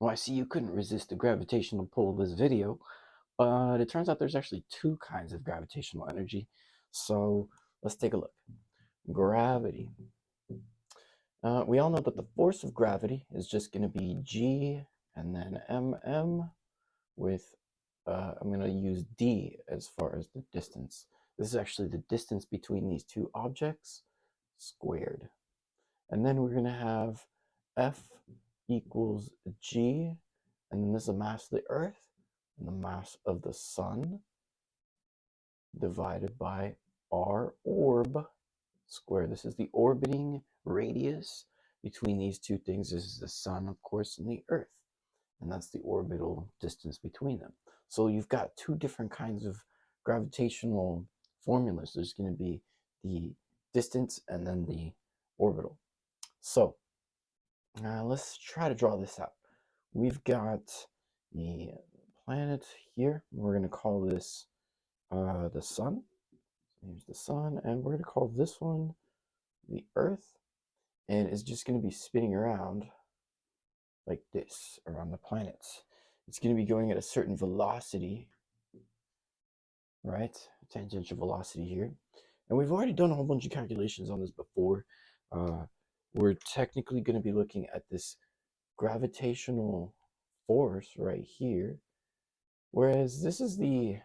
Well, I see you couldn't resist the gravitational pull of this video, but it turns out there's actually two kinds of gravitational energy. So let's take a look. Gravity. We all know that the force of gravity is just going to be G and then mm with, I'm going to use D as far as the distance. This is actually the distance between these two objects squared. And then we're going to have F equals G, and then this is the mass of the Earth and the mass of the Sun divided by our orb squared. This is the orbiting radius between these two things. This is the Sun, of course, and the Earth, and that's the orbital distance between them. So you've got two different kinds of gravitational formulas. There's going to be the distance and then the orbital. So let's try to draw this out. We've got the planet here. We're going to call this the sun. Here's the sun, and we're going to call this one the Earth, and it's just going to be spinning around like this around the planets. It's going to be going at a certain velocity, right? Tangential velocity here. And we've already done a whole bunch of calculations on this before. We're technically going to be looking at this gravitational force right here, whereas this is the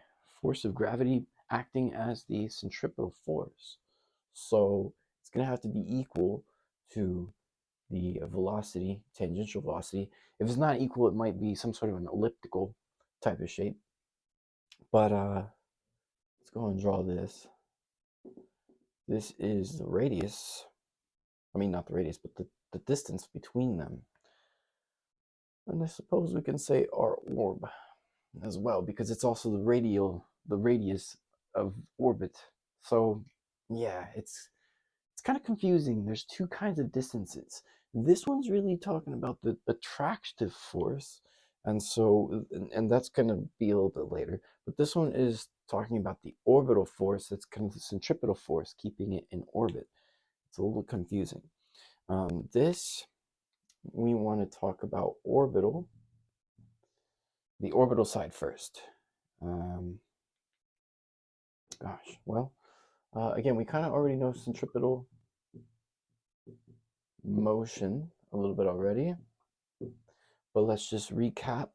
force of gravity acting as the centripetal force. So it's going to have to be equal to the velocity, tangential velocity. If it's not equal, it might be some sort of an elliptical type of shape. But let's go and draw this. This is the radius. I mean, not the radius, but the distance between them. And I suppose we can say our orb as well, because it's also the radius of orbit. So yeah, it's kind of confusing. There's two kinds of distances. This one's really talking about the attractive force, and so and that's going to be a little bit later. But this one is talking about the orbital force. That's kind of the centripetal force keeping it in orbit. It's a little confusing. This we want to talk about orbital, the orbital side first. Um, well, again, we kind of already know centripetal motion a little bit already, but let's just recap.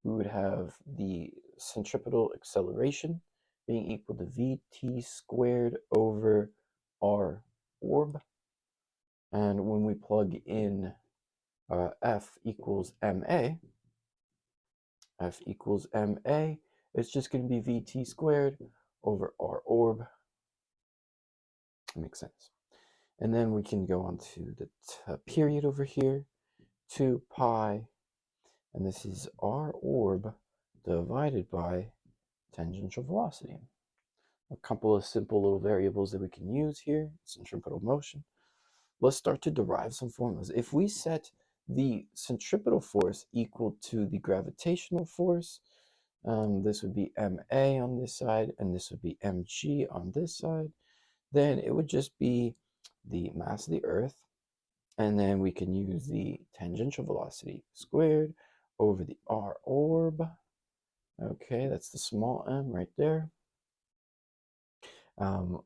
We would have the centripetal acceleration being equal to vt squared over r orb. And when we plug in F equals ma, it's just going to be vt squared over r orb. That makes sense. And then we can go on to the period over here, 2 pi, and this is r orb divided by tangential velocity. A couple of simple little variables that we can use here, centripetal motion. Let's start to derive some formulas. If we set the centripetal force equal to the gravitational force, this would be ma on this side, and this would be mg on this side, then it would just be the mass of the Earth, and then we can use the tangential velocity squared over the r orb. Okay, that's the small m right there.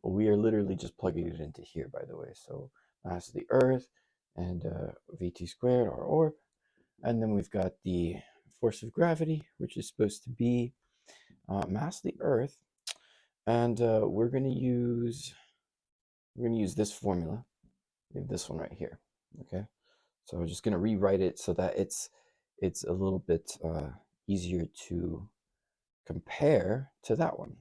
We are literally just plugging it into here, by the way. So mass of the Earth and vt squared, r orb. And then we've got the force of gravity, which is supposed to be mass of the Earth. And we're going to use this formula. We have this one right here. Okay, so I'm just going to rewrite it so that it's a little bit easier to compare to that one.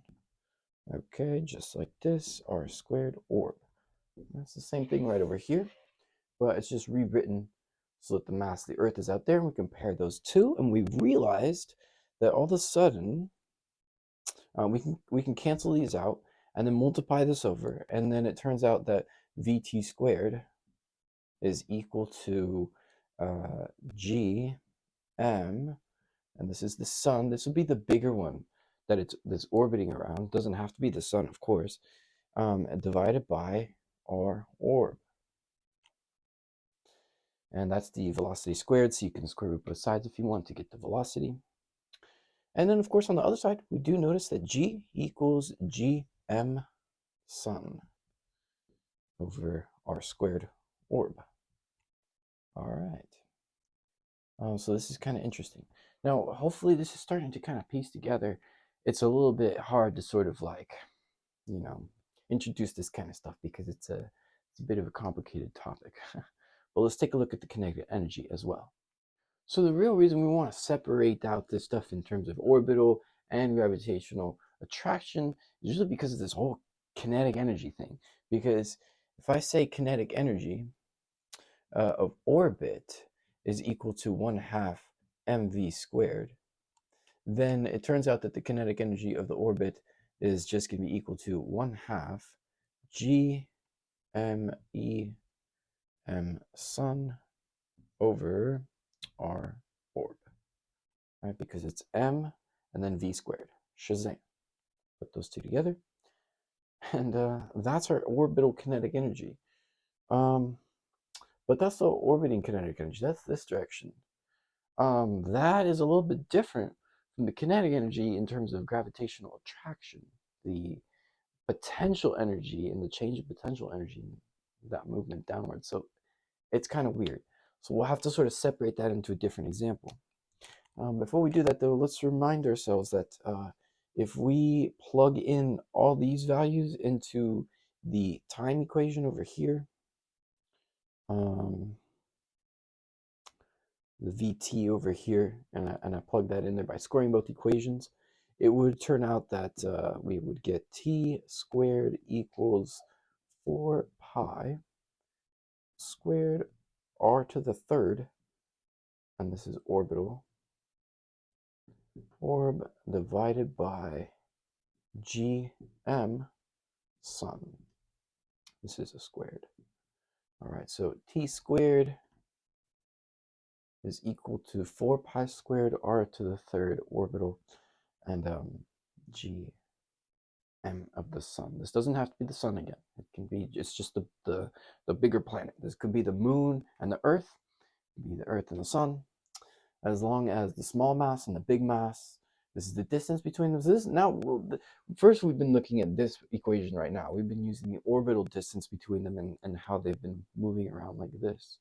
Okay, just like this, r squared orb. That's the same thing right over here, but it's just rewritten so that the mass of the Earth is out there, and we compare those two, and we've realized that all of a sudden we can cancel these out and then multiply this over, and then it turns out that vt squared is equal to g m, and this is the sun. This would be the bigger one that that's orbiting around. It doesn't have to be the sun, of course, divided by our orb. And that's the velocity squared, so you can square root both sides if you want to get the velocity. And then, of course, on the other side, we do notice that G equals gm sun over r squared orb. All right. So this is kind of interesting. Now, hopefully this is starting to kind of piece together. It's a little bit hard to sort of like, you know, introduce this kind of stuff because it's a bit of a complicated topic. But let's take a look at the kinetic energy as well. So the real reason we want to separate out this stuff in terms of orbital and gravitational attraction is usually because of this whole kinetic energy thing. Because if I say kinetic energy of orbit is equal to 1/2 mv squared, then it turns out that the kinetic energy of the orbit is just going to be equal to 1/2 g m e m sun over r orb, right? Because it's m and then v squared. Shazam! Put those two together, and that's our orbital kinetic energy. But that's the orbiting kinetic energy. That's this direction. That is a little bit different from the kinetic energy in terms of gravitational attraction, the potential energy and the change of potential energy, that movement downward. So it's kind of weird. So we'll have to sort of separate that into a different example. Before we do that, though, let's remind ourselves that if we plug in all these values into the time equation over here, the VT over here, and I plug that in there by squaring both equations, it would turn out that we would get T squared equals 4 pi squared r to the third, and this is orbital, orb divided by gm sun. This is a squared. All right, so T squared is equal to 4 pi squared r to the third orbital, and g m of the sun. This doesn't have to be the sun again. It can be, it's just the bigger planet. This could be the moon and the earth. It could be the earth and the sun. As long as the small mass and the big mass, this is the distance between them. So this now, first we've been looking at this equation right now. We've been using the orbital distance between them and how they've been moving around like this.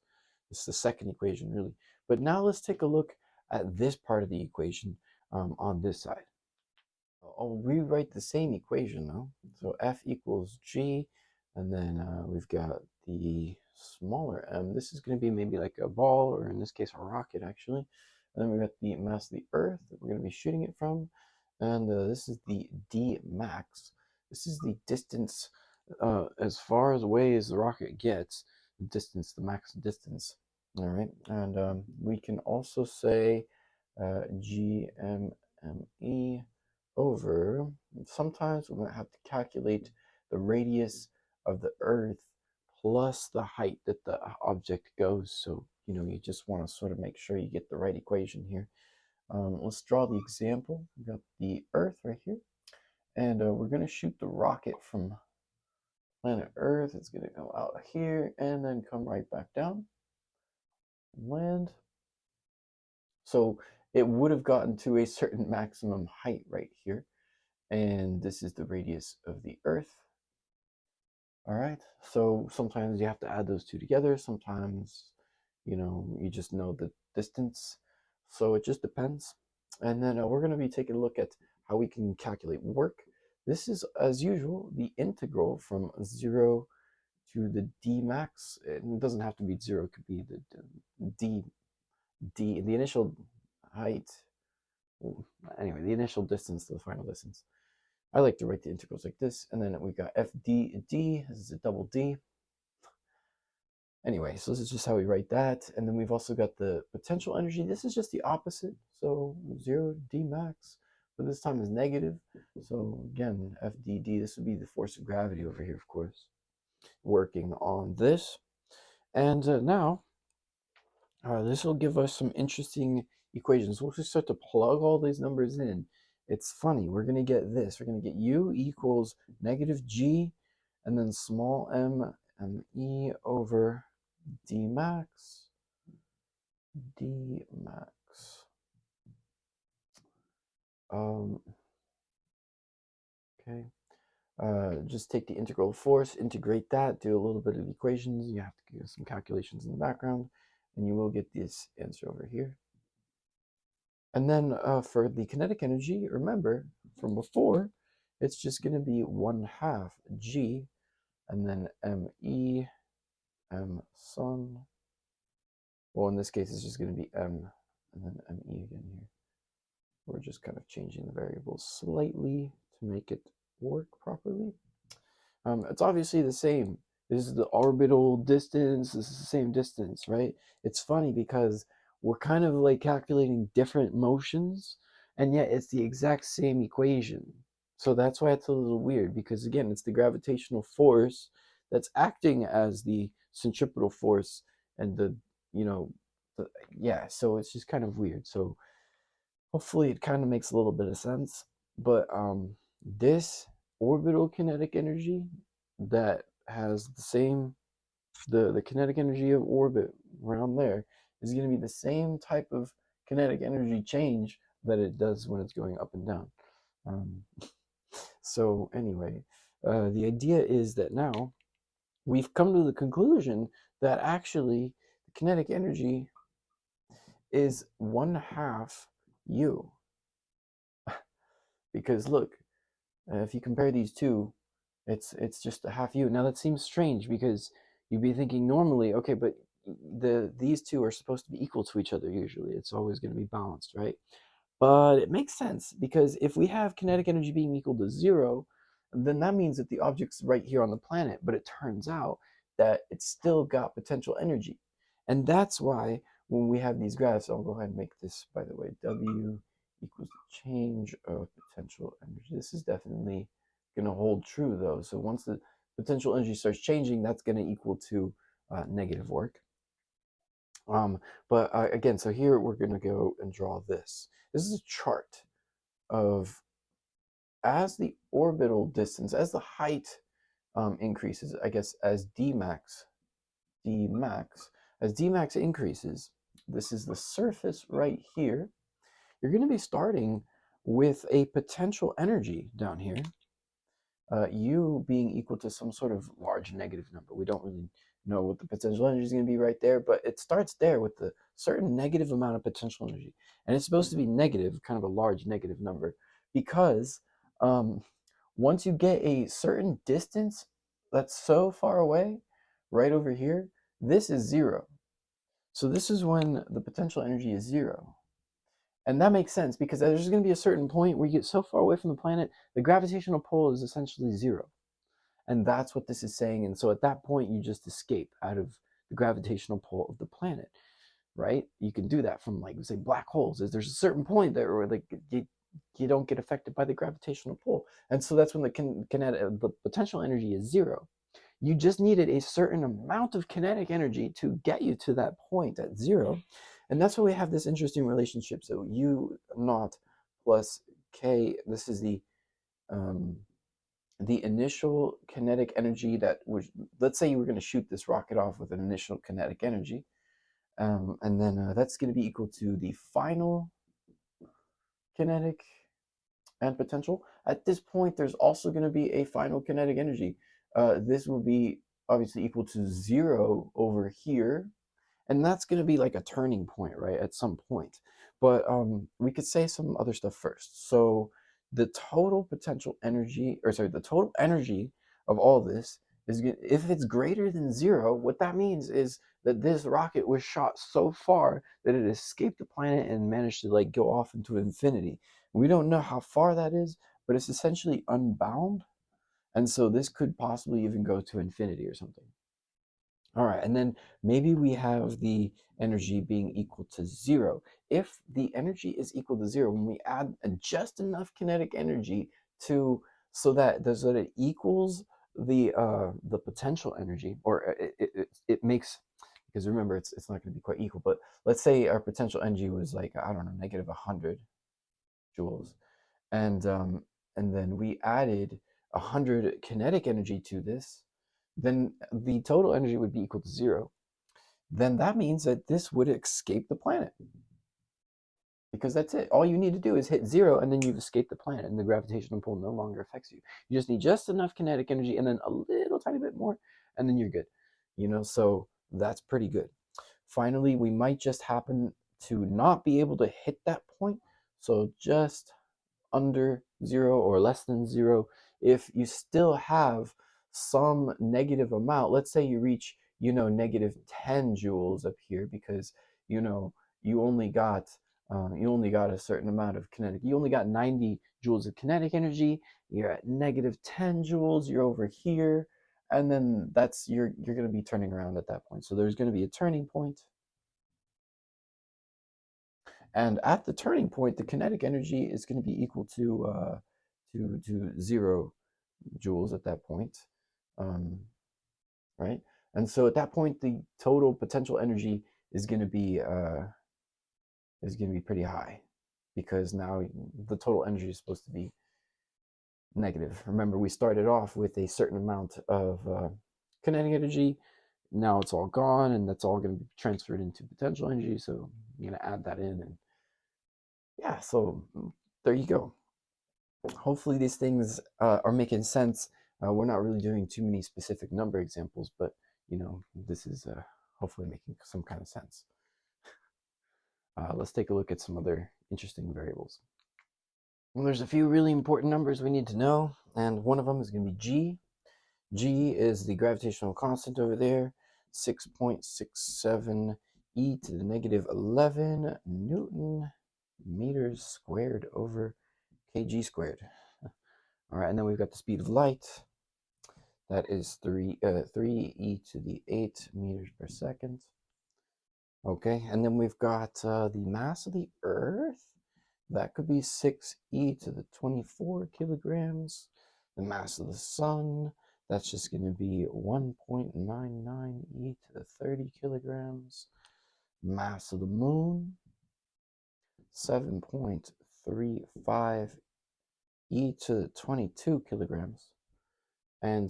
This is the second equation, really. But now let's take a look at this part of the equation on this side. I'll rewrite the same equation though. So F equals G, and then we've got the smaller m. This is going to be maybe like a ball, or in this case, a rocket actually. And then we've got the mass of the Earth that we're going to be shooting it from. And this is the D max. This is the distance as far away as the rocket gets, the distance, the max distance. All right, and we can also say GMME over, sometimes we might have to calculate the radius of the Earth plus the height that the object goes. So, you just want to sort of make sure you get the right equation here. Let's draw the example. We've got the Earth right here, and we're going to shoot the rocket from planet Earth. It's going to go out here and then come right back down and land. So it would have gotten to a certain maximum height right here. And this is the radius of the Earth. All right, so sometimes you have to add those two together. Sometimes, you just know the distance. So it just depends. And then we're going to be taking a look at how we can calculate work. This is, as usual, the integral from 0 to the d max. It doesn't have to be 0. It could be the the initial height. Anyway, the initial distance to the final distance. I like to write the integrals like this, and then we got FD, this is a double D. Anyway, so this is just how we write that, and then we've also got the potential energy. This is just the opposite, so 0 D max, but this time is negative. So again, FDD, this would be the force of gravity over here, of course, working on this. And now, this will give us some interesting equations. We'll just start to plug all these numbers in. It's funny, we're going to get this. We're going to get U equals negative G, and then small m, me over D max, d max. Okay. Just take the integral force, integrate that, do a little bit of equations. You have to do some calculations in the background, and you will get this answer over here. And then for the kinetic energy, remember from before, it's just going to be 1/2 g, and then me, m sun. Well, in this case, it's just going to be m, and then me again here. We're just kind of changing the variables slightly to make it work properly. It's obviously the same. This is the orbital distance. This is the same distance, right? It's funny because we're kind of like calculating different motions, and yet it's the exact same equation. So that's why it's a little weird, because again, it's the gravitational force that's acting as the centripetal force, and you know, yeah, so it's just kind of weird. So hopefully it kind of makes a little bit of sense. But this orbital kinetic energy that has the same the kinetic energy of orbit around there is going to be the same type of kinetic energy change that it does when it's going up and down. Um, so anyway, the idea is that now we've come to the conclusion that actually the kinetic energy is 1/2 u. Because look, if you compare these two, it's just a half u. Now that seems strange because you'd be thinking normally, okay, but these two are supposed to be equal to each other usually. It's always going to be balanced, right? But it makes sense because if we have kinetic energy being equal to 0, then that means that the object's right here on the planet, but it turns out that it's still got potential energy. And that's why when we have these graphs, I'll go ahead and make this, by the way, W equals the change of potential energy. This is definitely going to hold true, though. So once the potential energy starts changing, that's going to equal to negative work. But again, so here we're going to go and draw this. This is a chart of as the orbital distance, as the height increases, I guess as d max, as d max increases, this is the surface right here. You're going to be starting with a potential energy down here, u being equal to some sort of large negative number. We don't really know what the potential energy is going to be right there, but it starts there with a certain negative amount of potential energy. And it's supposed to be negative, kind of a large negative number, because once you get a certain distance that's so far away, right over here, this is 0. So this is when the potential energy is 0. And that makes sense because there's going to be a certain point where you get so far away from the planet, the gravitational pull is essentially 0. And that's what this is saying. And so at that point, you just escape out of the gravitational pull of the planet, right? You can do that from, like, say, black holes. There's a certain point there where like you don't get affected by the gravitational pull. And so that's when the potential energy is 0. You just needed a certain amount of kinetic energy to get you to that point at 0. And that's why we have this interesting relationship. So U naught plus K, this is the initial kinetic energy that was, let's say you were going to shoot this rocket off with an initial kinetic energy. And then that's going to be equal to the final kinetic and potential. At this point, there's also going to be a final kinetic energy. This will be obviously equal to 0 over here. And that's going to be like a turning point, right, at some point. But we could say some other stuff first. So the total potential energy, or sorry, the total energy of all this is, if it's greater than 0, what that means is that this rocket was shot so far that it escaped the planet and managed to like go off into infinity. We don't know how far that is, but it's essentially unbound. And so this could possibly even go to infinity or something. All right, and then maybe we have the energy being equal to 0. If the energy is equal to 0, when we add just enough kinetic energy to so that it equals the potential energy, or it makes, because remember it's not going to be quite equal. But let's say our potential energy was like, I don't know, negative 100 joules, and then we added 100 kinetic energy to this, then the total energy would be equal to 0. then that means that this would escape the planet. Because that's it. All you need to do is hit 0, and then you've escaped the planet, and the gravitational pull no longer affects you. You just need just enough kinetic energy, and then a little tiny bit more, and then you're good. So that's pretty good. Finally, we might just happen to not be able to hit that point. So just under 0 or less than 0, if you still have some negative amount, let's say you reach, negative 10 joules up here, because, you only got a certain amount of kinetic. You only got 90 joules of kinetic energy. You're at negative 10 joules. You're over here, and then you're going to be turning around at that point. So there's going to be a turning point. And at the turning point, the kinetic energy is going to be equal to 0 joules at that point, right? And so at that point, the total potential energy is going to be pretty high, because now the total energy is supposed to be negative. Remember, we started off with a certain amount of kinetic energy. Now it's all gone, and that's all going to be transferred into potential energy. So I'm going to add that in, and yeah, so there you go. Hopefully these things are making sense. We're not really doing too many specific number examples, but this is hopefully making some kind of sense. Let's take a look at some other interesting variables. Well, there's a few really important numbers we need to know, and one of them is going to be G. G is the gravitational constant over there, 6.67 e to the negative 11 Newton meters squared over kg squared. All right, and then we've got the speed of light. That is 3 e to the 8 meters per second. Okay, and then we've got the mass of the Earth. That could be 6 e to the 24 kilograms. The mass of the Sun, that's just going to be 1.99 e to the 30 kilograms. Mass of the Moon, 7.35 e to the 22 kilograms. And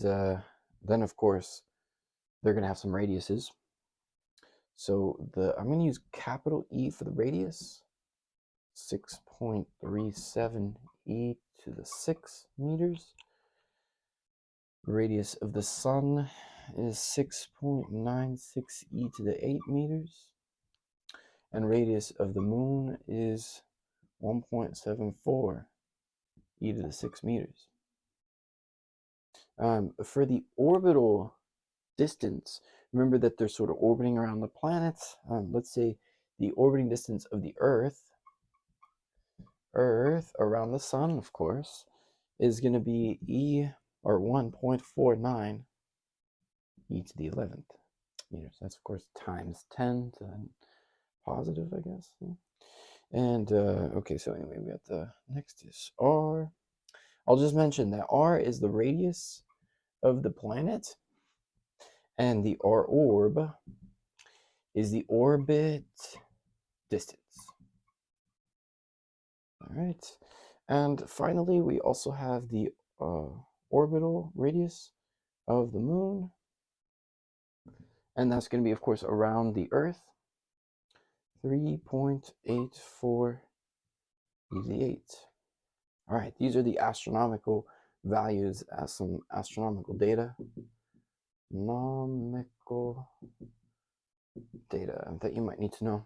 then, of course, they're going to have some radiuses. So I'm going to use capital E for the radius, 6.37 e to the 6 meters. Radius of the Sun is 6.96 e to the 8 meters. And radius of the Moon is 1.74 e to the 6 meters. For the orbital distance, remember that they're sort of orbiting around the planets. Let's say the orbiting distance of the Earth around the Sun, of course, is going to be e, or 1.49 e to the 11th meters. That's, of course, times 10 to positive, I guess. Yeah. And okay, so anyway, we got the next is r. I'll just mention that r is the radius of the planet, and the r orb is the orbit distance. All right, and finally, we also have the orbital radius of the Moon, and that's going to be, of course, around the Earth, 3.84 e to the 8. All right, these are the astronomical values as some astronomical data. Astronomical data that you might need to know.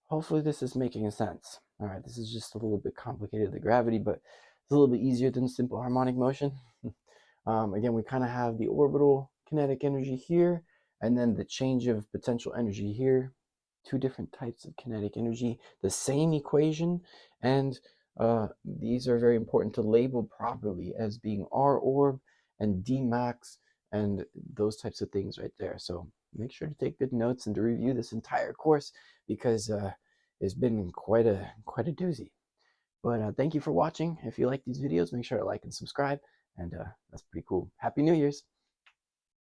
Hopefully this is making sense. All right, this is just a little bit complicated, the gravity, but it's a little bit easier than simple harmonic motion. Again, we kind of have the orbital kinetic energy here, and then the change of potential energy here. Two different types of kinetic energy, the same equation, and these are very important to label properly as being R orb and D max and those types of things right there. So make sure to take good notes and to review this entire course, because it's been quite a doozy. But thank you for watching. If you like these videos, make sure to like and subscribe, and that's pretty cool. Happy New Year's!